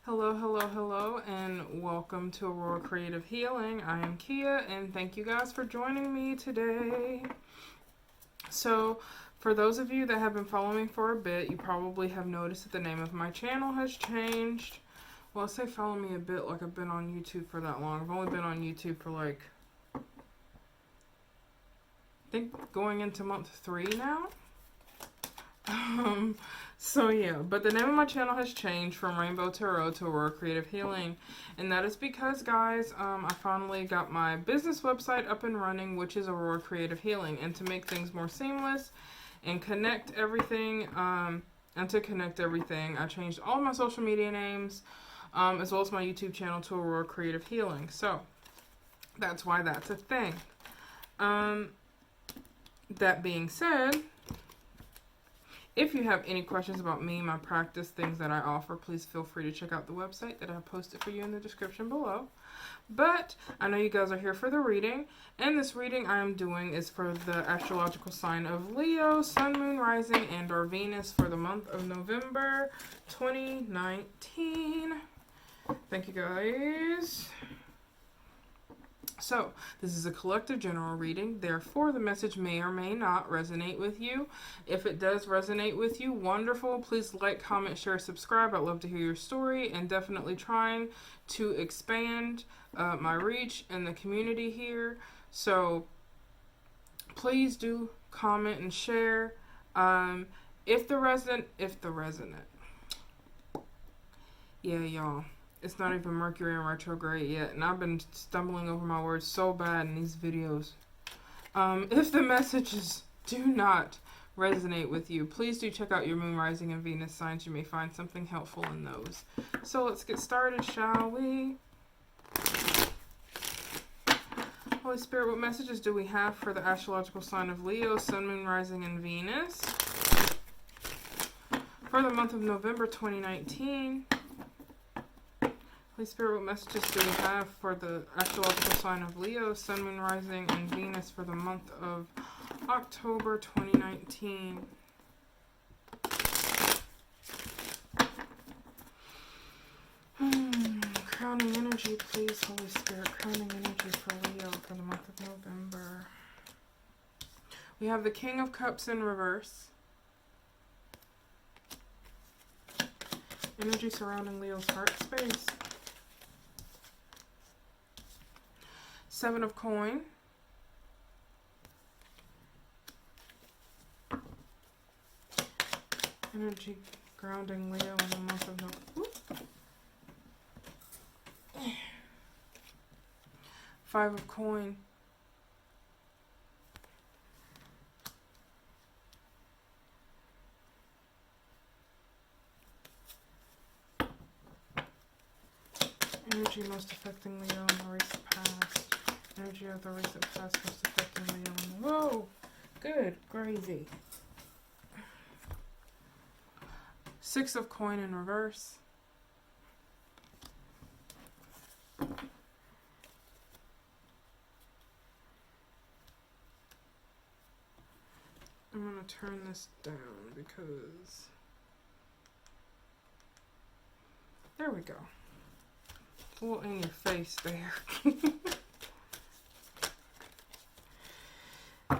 Hello, hello, hello, and welcome to Aurora Creative Healing. I am Kia, and thank you guys for joining me today. So, for those of you that have been following me for a bit, you probably have noticed that the name of my channel has changed. Well, I say follow me a bit like I've been on YouTube for that long. I've only been on YouTube for I think going into month 3 now. So yeah, but the name of my channel has changed from Rainbow Tarot to Aurora Creative Healing, and that is because, guys, I finally got my business website up and running, which is Aurora Creative Healing, and to make things more seamless and connect everything, I changed all my social media names, as well as my YouTube channel to Aurora Creative Healing. So that's why that's a thing. That being said, if you have any questions about me, my practice, things that I offer, please feel free to check out the website that I have posted for you in the description below. But I know you guys are here for the reading, and this reading I am doing is for the astrological sign of Leo, Sun, Moon, Rising, and or Venus for the month of November 2019. Thank you guys. So, this is a collective general reading, therefore the message may or may not resonate with you. If it does resonate with you, wonderful. Please like, comment, share, subscribe. I'd love to hear your story, and definitely trying to expand my reach in the community here. So, please do comment and share. If the resonant, yeah, y'all. It's not even Mercury in retrograde yet, and I've been stumbling over my words so bad in these videos. If the messages do not resonate with you, please do check out your Moon, Rising, and Venus signs. You may find something helpful in those. So let's get started, shall we? Holy Spirit, what messages do we have for the astrological sign of Leo, Sun, Moon, Rising, and Venus for the month of November 2019? Holy Spirit, what messages do we have for the astrological sign of Leo, Sun, Moon, Rising, and Venus for the month of October 2019? Crowning energy, please, Holy Spirit. Crowning energy for Leo for the month of November. We have the King of Cups in reverse. Energy surrounding Leo's heart space. Seven of Coin. Energy grounding Leo in the month of November. Five of Coin. Energy most affecting Leo in the recent past. Energy of the recent past most affecting Leo in the... Whoa! Good gravy. Six of Coin in reverse. I'm going to turn this down because... There we go. A little in your face there.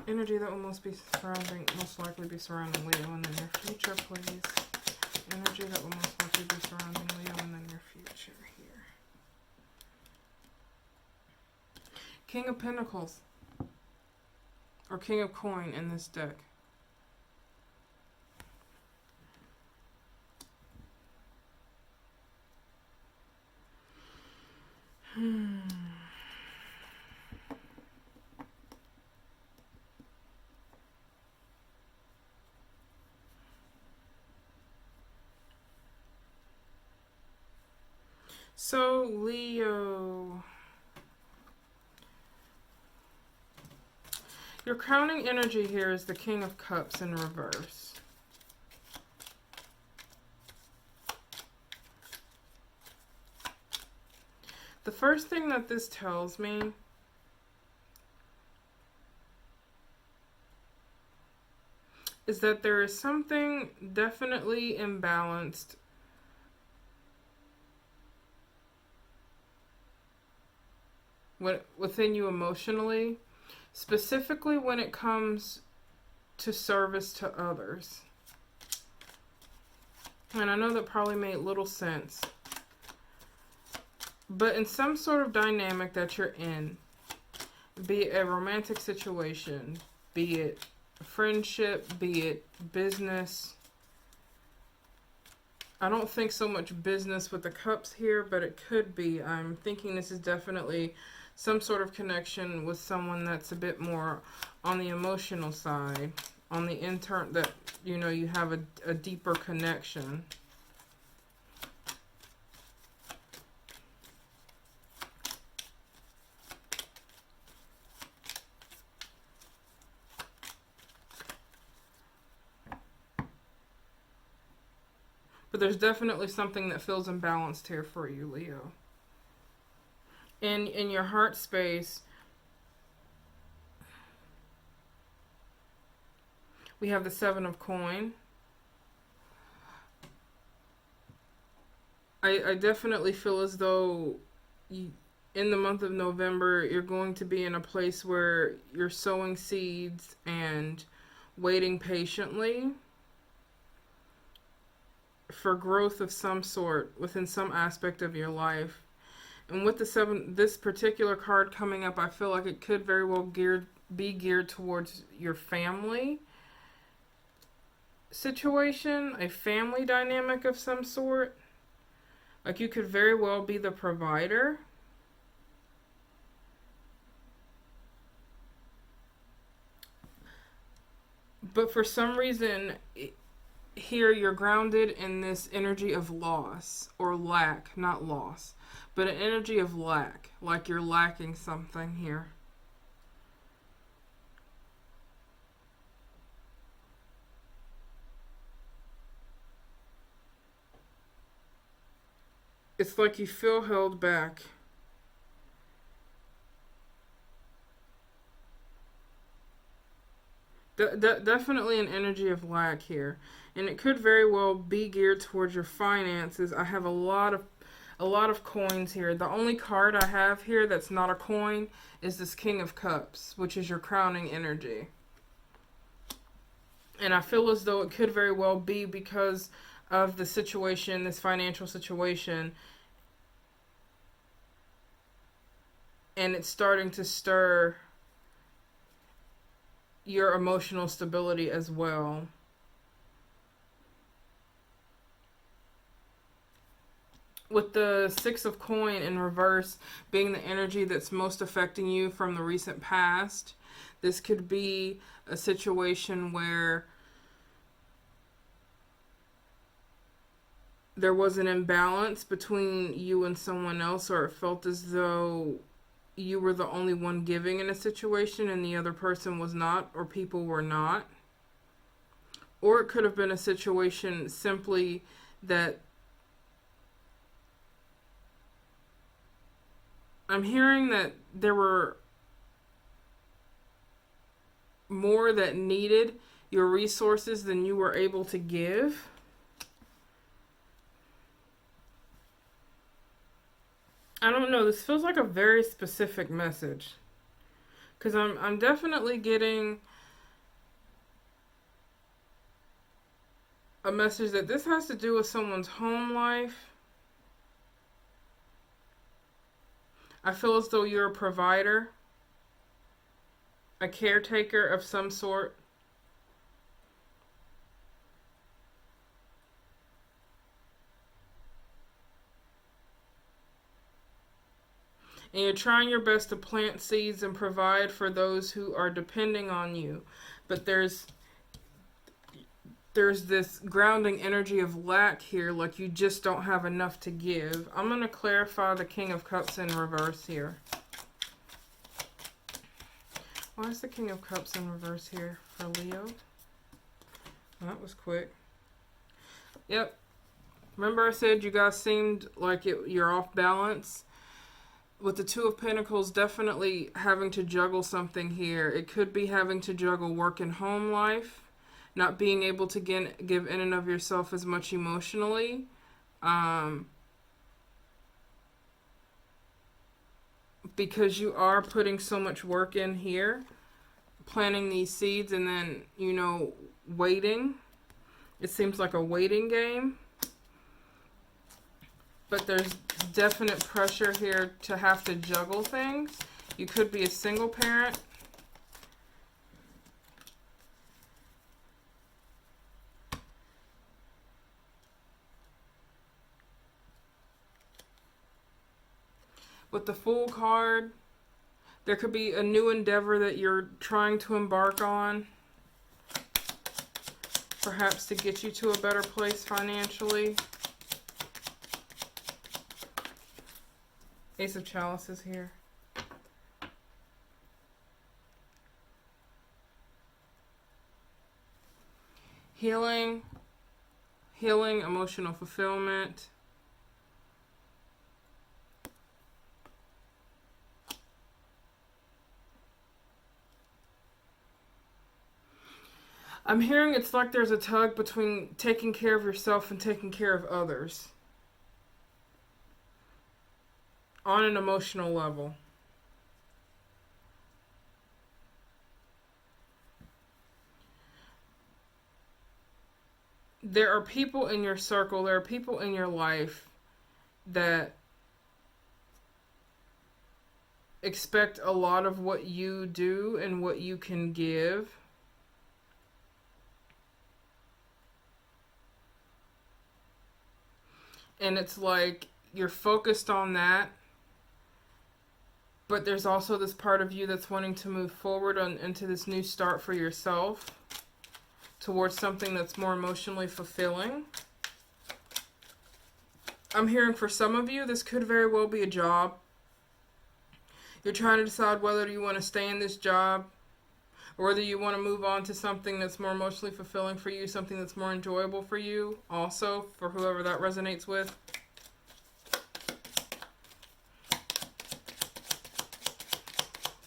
Energy that will most likely be surrounding Leo in the near future, please. Energy that will most likely be surrounding Leo in the near future here. King of Pentacles. Or King of Coin in this deck. So, Leo, your crowning energy here is the King of Cups in reverse. The first thing that this tells me is that there is something definitely imbalanced within you emotionally, specifically when it comes to service to others. And I know that probably made little sense. But in some sort of dynamic that you're in, be it a romantic situation, be it a friendship, be it business. I don't think so much business with the cups here, but it could be. I'm thinking this is definitely some sort of connection with someone that's a bit more on the emotional side, on the intern, that, you know, you have a deeper connection. But there's definitely something that feels imbalanced here for you, Leo. In your heart space, we have the 7 of coin. I definitely feel as though in the month of November, you're going to be in a place where you're sowing seeds and waiting patiently for growth of some sort within some aspect of your life. And with the 7, this particular card coming up, I feel like it could very well be geared towards your family situation, a family dynamic of some sort. Like you could very well be the provider. But for some reason, here you're grounded in this energy of loss or lack, not loss, but an energy of lack, like you're lacking something here. It's like you feel held back. Definitely an energy of lack here. And it could very well be geared towards your finances. I have a lot of coins here. The only card I have here that's not a coin is this King of Cups, which is your crowning energy. And I feel as though it could very well be because of the situation, this financial situation, and it's starting to stir your emotional stability as well. With the 6 of coin in reverse being the energy that's most affecting you from the recent past, this could be a situation where there was an imbalance between you and someone else, or it felt as though you were the only one giving in a situation and the other person was not, or people were not. Or it could have been a situation simply that I'm hearing that there were more that needed your resources than you were able to give. I don't know, this feels like a very specific message. Because I'm definitely getting a message that this has to do with someone's home life. I feel as though you're a provider, a caretaker of some sort. And you're trying your best to plant seeds and provide for those who are depending on you. But there's this grounding energy of lack here, like you just don't have enough to give. I'm going to clarify the King of Cups in reverse here. Why is the King of Cups in reverse here for Leo? Well, that was quick. Yep. Remember I said you guys seemed like you're off balance? With the 2 of Pentacles, definitely having to juggle something here. It could be having to juggle work and home life, not being able to give in and of yourself as much emotionally. because you are putting so much work in here, planting these seeds, and then, you know, waiting. It seems like a waiting game. But there's definite pressure here to have to juggle things. You could be a single parent. With the Fool card, there could be a new endeavor that you're trying to embark on. Perhaps to get you to a better place financially. Ace of Chalices here. Healing, emotional fulfillment. I'm hearing it's like there's a tug between taking care of yourself and taking care of others. On an emotional level. There are people in your circle, there are people in your life that expect a lot of what you do and what you can give. And it's like you're focused on that, but there's also this part of you that's wanting to move forward into this new start for yourself, towards something that's more emotionally fulfilling. I'm hearing for some of you, this could very well be a job. You're trying to decide whether you want to stay in this job, or whether you want to move on to something that's more emotionally fulfilling for you, something that's more enjoyable for you, also, for whoever that resonates with.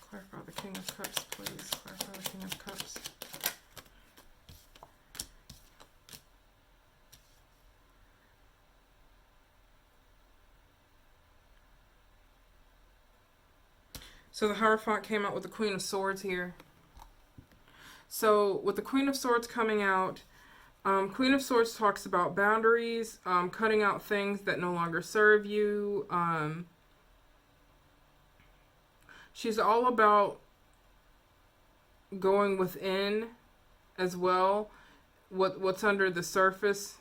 Clarify the King of Cups, please. Clarify the King of Cups. So the Hierophant came out with the Queen of Swords here. So with the Queen of Swords coming out, Queen of Swords talks about boundaries, cutting out things that no longer serve you. She's all about going within as well, what's under the surface,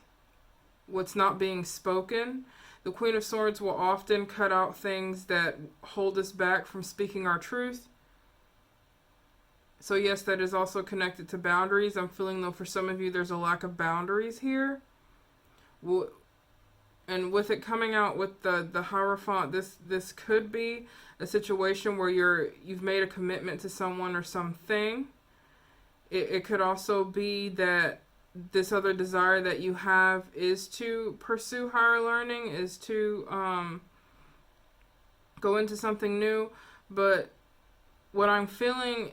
what's not being spoken. The Queen of Swords will often cut out things that hold us back from speaking our truth. So yes, that is also connected to boundaries. I'm feeling, though, for some of you, there's a lack of boundaries here. And with it coming out with the Hierophant, this could be a situation where you've made a commitment to someone or something. It could also be that this other desire that you have is to pursue higher learning, is to go into something new. But what I'm hearing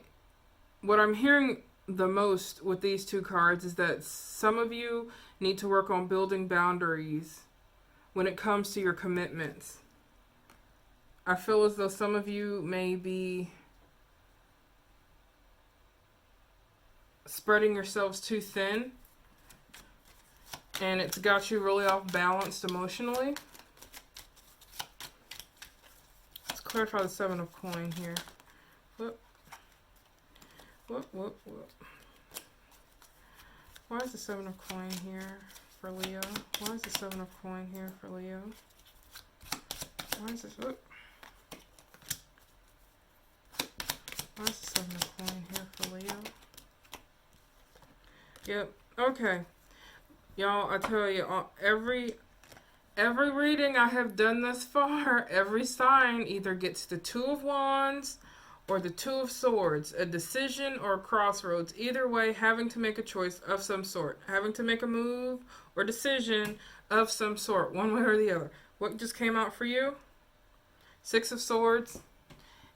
the most with these two cards is that some of you need to work on building boundaries when it comes to your commitments. I feel as though some of you may be spreading yourselves too thin, and it's got you really off balance emotionally. Let's clarify the Seven of Coin here. Whoop. Why is the Seven of Coin here for Leo? Why is the Seven of Coin here for Leo? Why is this? Whoop. Why is the Seven of Coin here for Leo? Yep. Okay. Y'all, I tell you, every reading I have done thus far, every sign either gets the Two of Wands or the Two of Swords, a decision or a crossroads. Either way, having to make a choice of some sort. Having to make a move or decision of some sort, one way or the other. What just came out for you? Six of Swords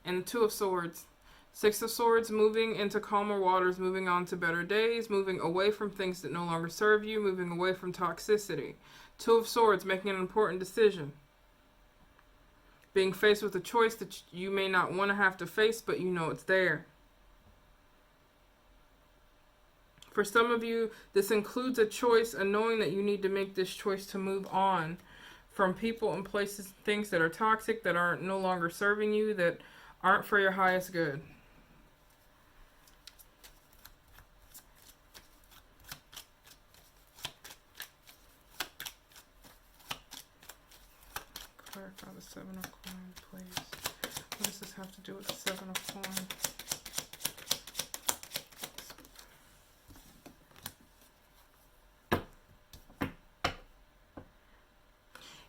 and the Two of Swords. Six of Swords, moving into calmer waters, moving on to better days, moving away from things that no longer serve you, moving away from toxicity. Two of Swords, making an important decision. being faced with a choice that you may not want to have to face, but you know it's there. For some of you, this includes a choice, and knowing that you need to make this choice to move on from people and places, things that are toxic, that aren't no longer serving you, that aren't for your highest good. Clarify the Seven of Coins, please. What does this have to do with the Seven of Coins?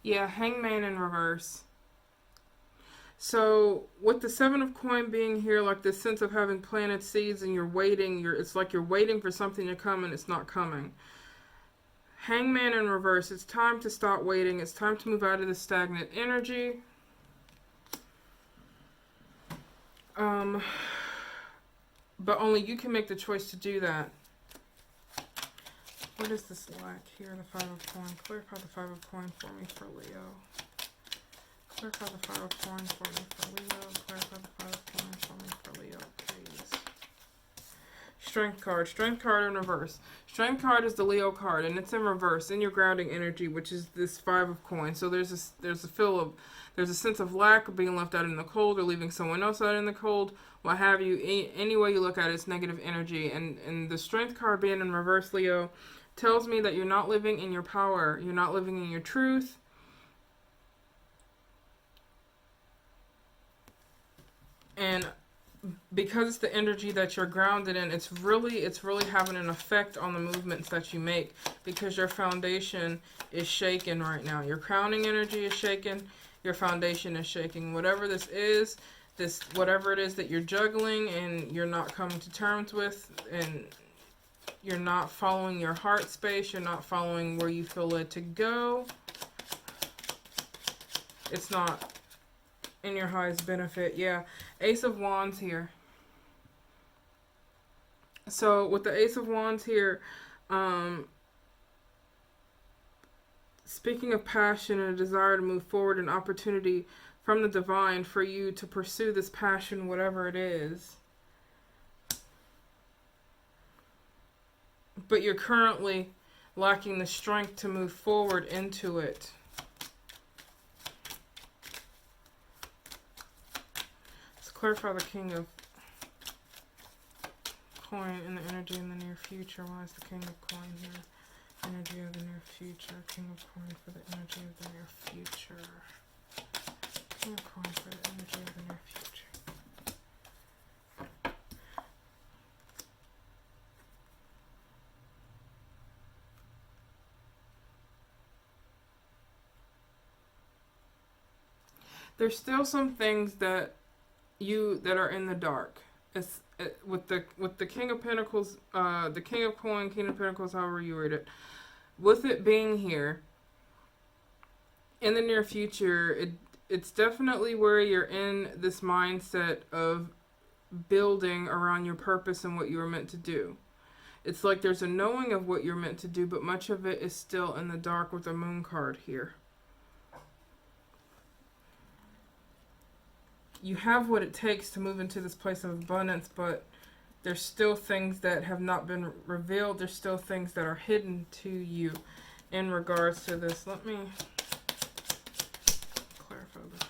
Yeah, Hangman in reverse. So with the Seven of Coin being here, like this sense of having planted seeds and you're waiting, it's like you're waiting for something to come and it's not coming. Hangman in reverse. It's time to stop waiting. It's time to move out of the stagnant energy. But only you can make the choice to do that. What is this lack here? The Five of Coin. Clarify the Five of Coin for me for Leo. Clarify the Five of Coin for me for Leo. Clarify the Five of Coin for me for Leo, please. Strength card. Strength card in reverse. Strength card is the Leo card, and it's in reverse in your grounding energy, which is this Five of Coins. So there's a sense of lack of being left out in the cold or leaving someone else out in the cold, what have you. Any way you look at it, it's negative energy. And the Strength card being in reverse, Leo, tells me that you're not living in your power. You're not living in your truth. And because it's the energy that you're grounded in, it's really having an effect on the movements that you make, because your foundation is shaken right now. Your crowning energy is shaken. Your foundation is shaking. Whatever this is, whatever it is that you're juggling and you're not coming to terms with, and you're not following your heart space, you're not following where you feel led to go, it's not in your highest benefit. Yeah, Ace of Wands here. So with the Ace of Wands here, speaking of passion and a desire to move forward, an opportunity from the divine for you to pursue this passion, whatever it is. But you're currently lacking the strength to move forward into it. Let's clarify the King of Coin in the energy in the near future. Why is the King of Coin here? Energy of the near future. King of Coin for the energy of the near future. King of Coin for the energy of the near future. There's still some things that are in the dark. With the King of Pentacles, the King of Coin, King of Pentacles, however you read it. With it being here in the near future, it's definitely where you're in this mindset of building around your purpose and what you were meant to do. It's like there's a knowing of what you're meant to do, but much of it is still in the dark with the Moon card here. You have what it takes to move into this place of abundance, but there's still things that have not been revealed. There's still things that are hidden to you in regards to this. Let me clarify the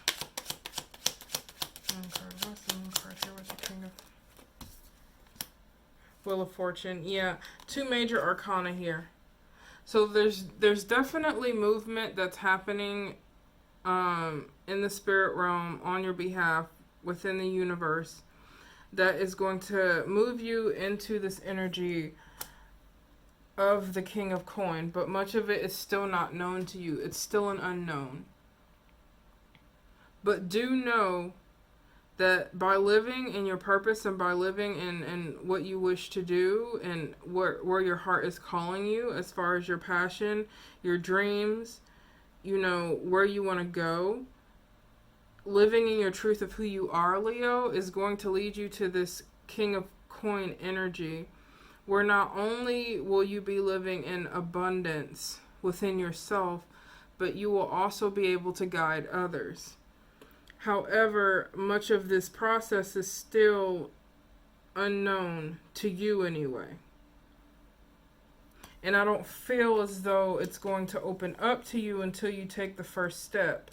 Moon card. What's the Moon card here with the King of Wheel of Fortune? Yeah, two major arcana here. So there's definitely movement that's happening in the spirit realm on your behalf within the universe that is going to move you into this energy of the King of Coin, but much of it is still not known to you. It's still an unknown. But do know that by living in your purpose and by living in what you wish to do and where your heart is calling you as far as your passion, your dreams, you know, where you want to go, living in your truth of who you are, Leo, is going to lead you to this King of Coin energy, where not only will you be living in abundance within yourself, but you will also be able to guide others. However, much of this process is still unknown to you anyway. And I don't feel as though it's going to open up to you until you take the first step.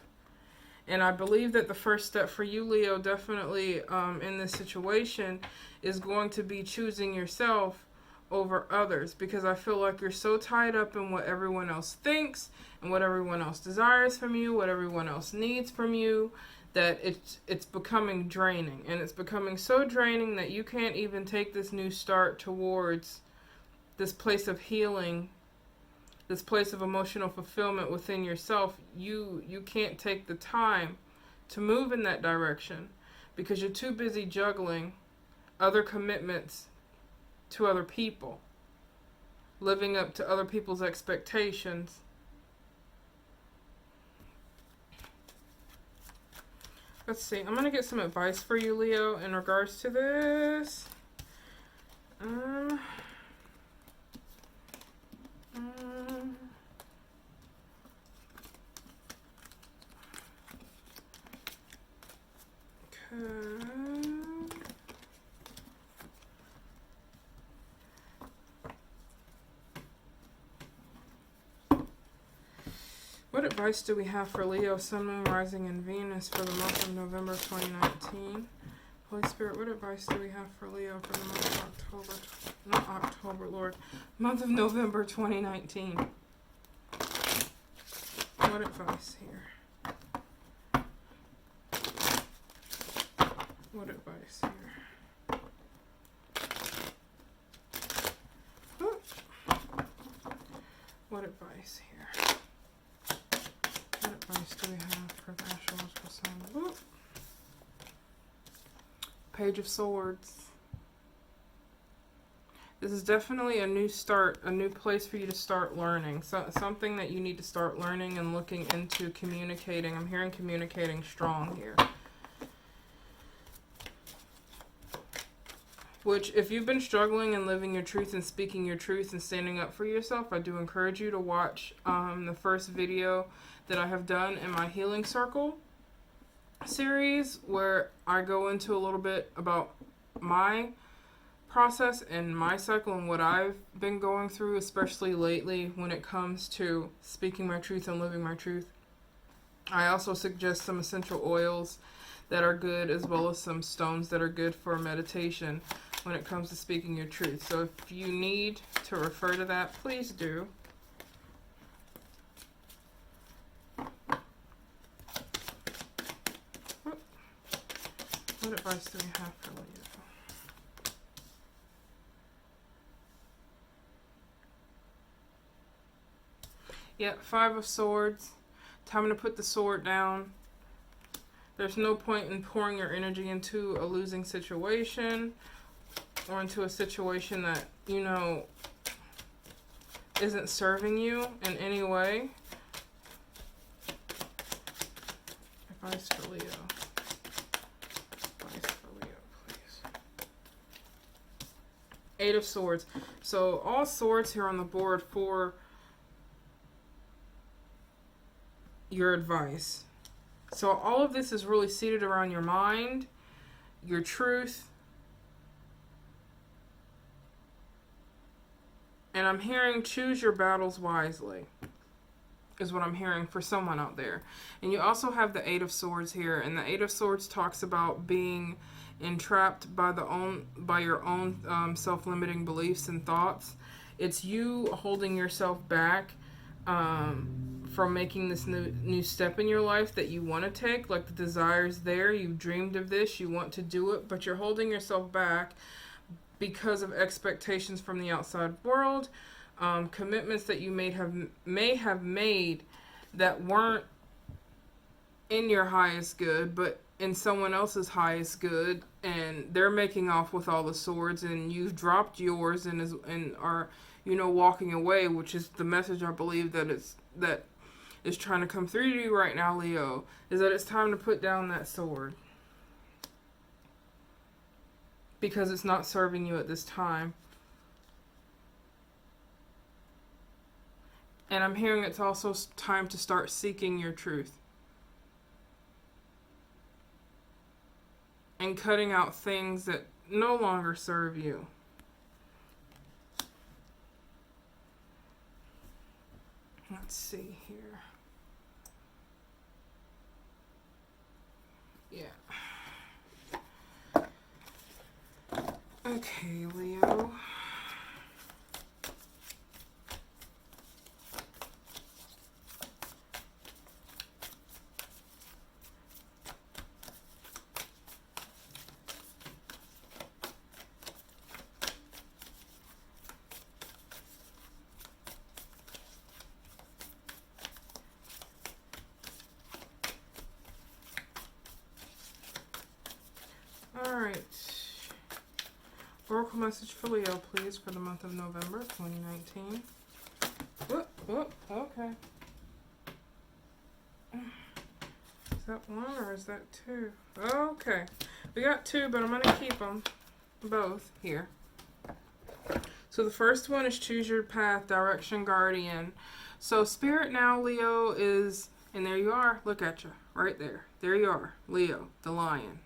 And I believe that the first step for you, Leo, definitely in this situation is going to be choosing yourself over others, because I feel like you're so tied up in what everyone else thinks and what everyone else desires from you, what everyone else needs from you, that it's becoming draining. And it's becoming so draining that you can't even take this new start towards this place of healing, this place of emotional fulfillment within yourself. You can't take the time to move in that direction because you're too busy juggling other commitments to other people, living up to other people's expectations. Let's see, I'm going to get some advice for you, Leo, in regards to this. What advice do we have for Leo, Sun, Moon, Rising, and Venus for the month of November 2019? Holy Spirit, what advice do we have for Leo for the month of October? Not October, Lord. Month of November 2019. What advice here? What advice here? Oh. What advice here? What advice do we have for the astrological sign? Ooh. Page of Swords. This is definitely a new start, a new place for you to start learning. So, something that you need to start learning and looking into communicating. I'm hearing communicating strong here. Which, if you've been struggling and living your truth and speaking your truth and standing up for yourself, I do encourage you to watch the first video that I have done in my Healing Circle series, where I go into a little bit about my process and my cycle and what I've been going through, especially lately when it comes to speaking my truth and living my truth. I also suggest some essential oils that are good, as well as some stones that are good for meditation when it comes to speaking your truth. So if you need to refer to that, please do. What advice do we have for Leo? Yeah, Five of Swords. Time to put the sword down. There's no point in pouring your energy into a losing situation or into a situation that, you know, isn't serving you in any way. Advice for Leo. Advice for Leo, please. Eight of Swords. So all swords here on the board for your advice. So all of this is really seated around your mind, your truth, and I'm hearing choose your battles wisely, is what I'm hearing for someone out there. And you also have the Eight of Swords here, and the Eight of Swords talks about being entrapped by your own self-limiting beliefs and thoughts. It's you holding yourself back from making this new step in your life that you want to take. Like, the desire's there, you've dreamed of this, you want to do it, but you're holding yourself back because of expectations from the outside world, commitments that you may have made that weren't in your highest good, but in someone else's highest good, and they're making off with all the swords, and you've dropped yours and are, you know, walking away, which is the message I believe that is trying to come through to you right now, Leo, is that it's time to put down that sword. Because it's not serving you at this time. And I'm hearing it's also time to start seeking your truth. and cutting out things that no longer serve you. Let's see here. Yeah. Okay, Leo. Alright. Oracle message for Leo, please, for the month of November 2019. Whoop, whoop, okay. Is that one or is that two? Okay. We got two, but I'm going to keep them both here. So the first one is choose your path, direction, guardian. So Spirit now, Leo, is, and there you are. Look at you, right there. There you are, Leo, the lion.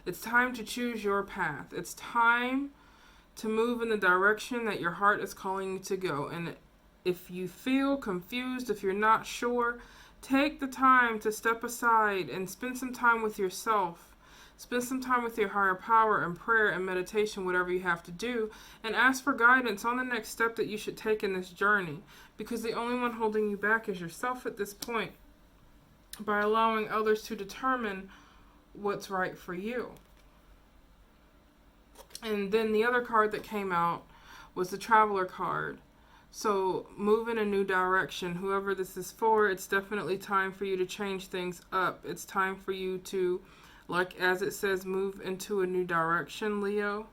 It's time to choose your path. It's time to move in the direction that your heart is calling you to go. And if you feel confused, if you're not sure, take the time to step aside and spend some time with yourself. Spend some time with your higher power and prayer and meditation, whatever you have to do, and ask for guidance on the next step that you should take in this journey. Because the only one holding you back is yourself at this point, by allowing others to determine what's right for you. And then the other card that came out was the Traveler card. So move in a new direction. Whoever this is for, it's definitely time for you to change things up. It's time for you to, like as it says, move into a new direction, Leo.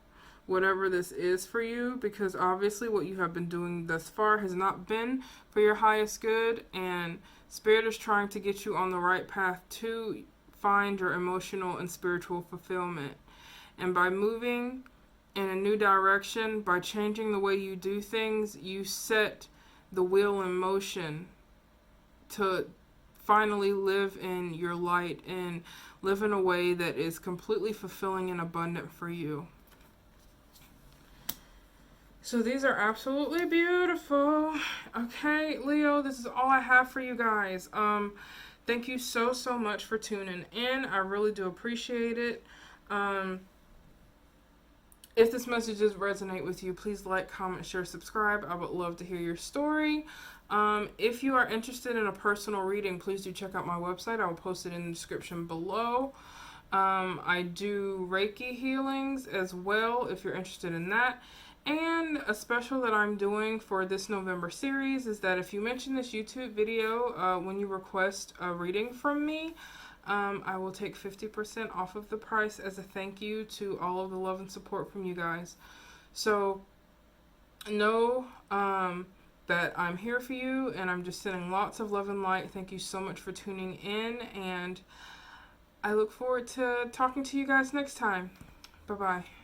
Whatever this is for you, because obviously what you have been doing thus far has not been for your highest good, and Spirit is trying to get you on the right path to find your emotional and spiritual fulfillment. And by moving in a new direction, by changing the way you do things, you set the wheel in motion to finally live in your light and live in a way that is completely fulfilling and abundant for you. So these are absolutely beautiful. Okay, Leo, this is all I have for you guys. Thank you so much for tuning in. I really do appreciate it. If this message does resonate with you, please like, comment, share, subscribe. I would love to hear your story. If you are interested in a personal reading, please do check out my website. I will post it in the description below. I do Reiki healings as well, if you're interested in that. And a special that I'm doing for this November series is that if you mention this YouTube video when you request a reading from me, I will take 50% off of the price as a thank you to all of the love and support from you guys. So know that I'm here for you, and I'm just sending lots of love and light. Thank you so much for tuning in, and I look forward to talking to you guys next time. Bye-bye.